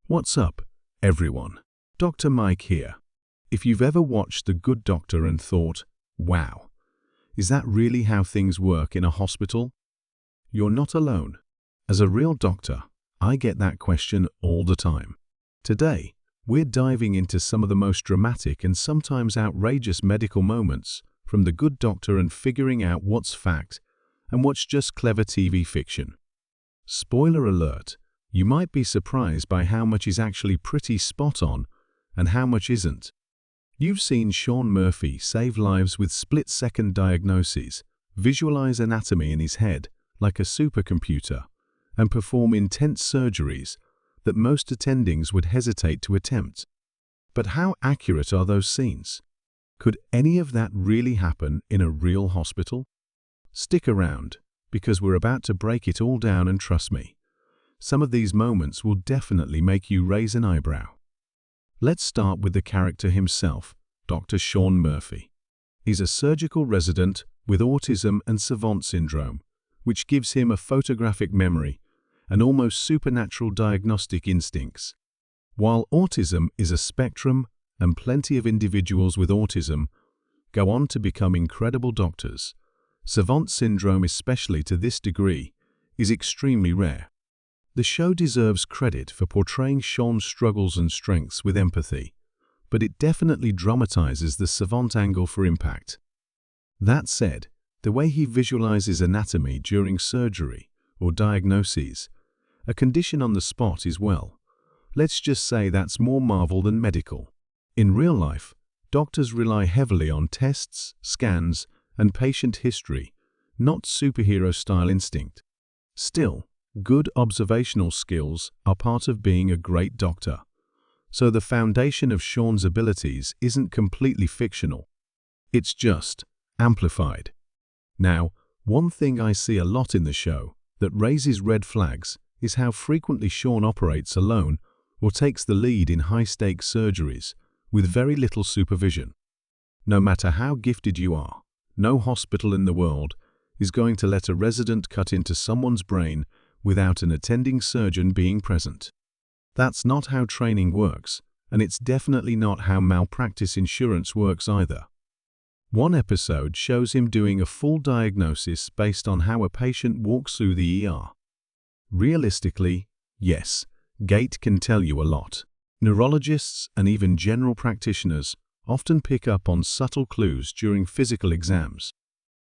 What's up, everyone? Dr. Mike here. If you've ever watched The Good Doctor and thought, wow, is that really how things work in a hospital? You're not alone. As a real doctor, I get that question all the time. Today, we're diving into some of the most dramatic and sometimes outrageous medical moments from The Good Doctor and figuring out what's fact and what's just clever TV fiction. Spoiler alert, you might be surprised by how much is actually pretty spot on and how much isn't. You've seen Shaun Murphy save lives with split-second diagnoses, visualize anatomy in his head like a supercomputer, and perform intense surgeries that most attendings would hesitate to attempt. But how accurate are those scenes? Could any of that really happen in a real hospital? Stick around, because we're about to break it all down, and trust me, some of these moments will definitely make you raise an eyebrow. Let's start with the character himself, Dr. Shaun Murphy. He's a surgical resident with autism and savant syndrome, which gives him a photographic memory and almost supernatural diagnostic instincts. While autism is a spectrum and plenty of individuals with autism go on to become incredible doctors, savant syndrome, especially to this degree, is extremely rare. The show deserves credit for portraying Shaun's struggles and strengths with empathy, but it definitely dramatizes the savant angle for impact. That said, the way he visualizes anatomy during surgery or diagnoses, a condition on the spot is, well, let's just say that's more Marvel than medical. In real life, doctors rely heavily on tests, scans, and patient history, not superhero-style instinct. Still, good observational skills are part of being a great doctor, so the foundation of Shaun's abilities isn't completely fictional. It's just amplified. Now, one thing I see a lot in the show that raises red flags is how frequently Shaun operates alone or takes the lead in high-stakes surgeries with very little supervision. No matter how gifted you are, no hospital in the world is going to let a resident cut into someone's brain without an attending surgeon being present. That's not how training works, and it's definitely not how malpractice insurance works either. One episode shows him doing a full diagnosis based on how a patient walks through the ER. Realistically, yes, gait can tell you a lot. Neurologists and even general practitioners often pick up on subtle clues during physical exams.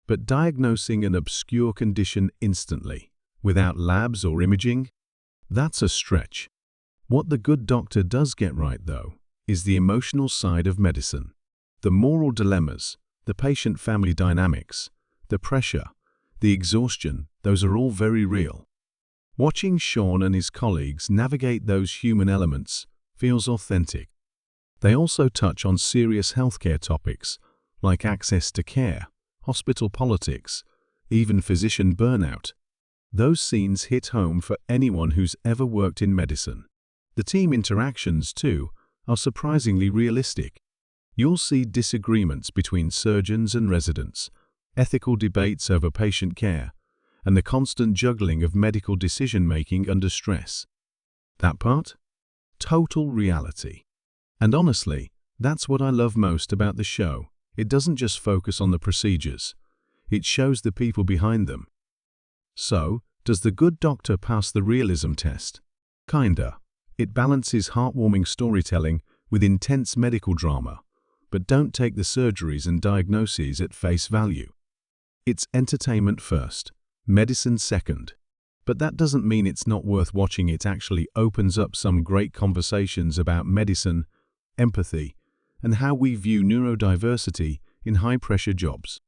But diagnosing an obscure condition instantly, without labs or imaging, that's a stretch. What The Good Doctor does get right, though, is the emotional side of medicine. The moral dilemmas, the patient-family dynamics, the pressure, the exhaustion, those are all very real. Watching Shaun and his colleagues navigate those human elements feels authentic. They also touch on serious healthcare topics like access to care, hospital politics, even physician burnout. Those scenes hit home for anyone who's ever worked in medicine. The team interactions, too, are surprisingly realistic. You'll see disagreements between surgeons and residents, ethical debates over patient care, and the constant juggling of medical decision-making under stress. That part? Total reality. And honestly, that's what I love most about the show. It doesn't just focus on the procedures. It shows the people behind them. So, does The Good Doctor pass the realism test? Kinda. It balances heartwarming storytelling with intense medical drama, but don't take the surgeries and diagnoses at face value. It's entertainment first, medicine second. But that doesn't mean it's not worth watching. It actually opens up some great conversations about medicine, empathy, and how we view neurodiversity in high-pressure jobs.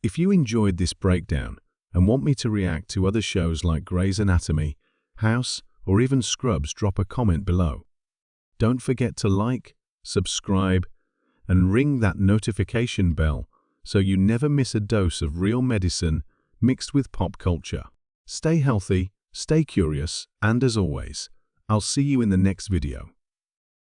If you enjoyed this breakdown and want me to react to other shows like Grey's Anatomy, House, or even Scrubs, drop a comment below. Don't forget to like, subscribe, and ring that notification bell so you never miss a dose of real medicine mixed with pop culture. Stay healthy, stay curious, and as always, I'll see you in the next video.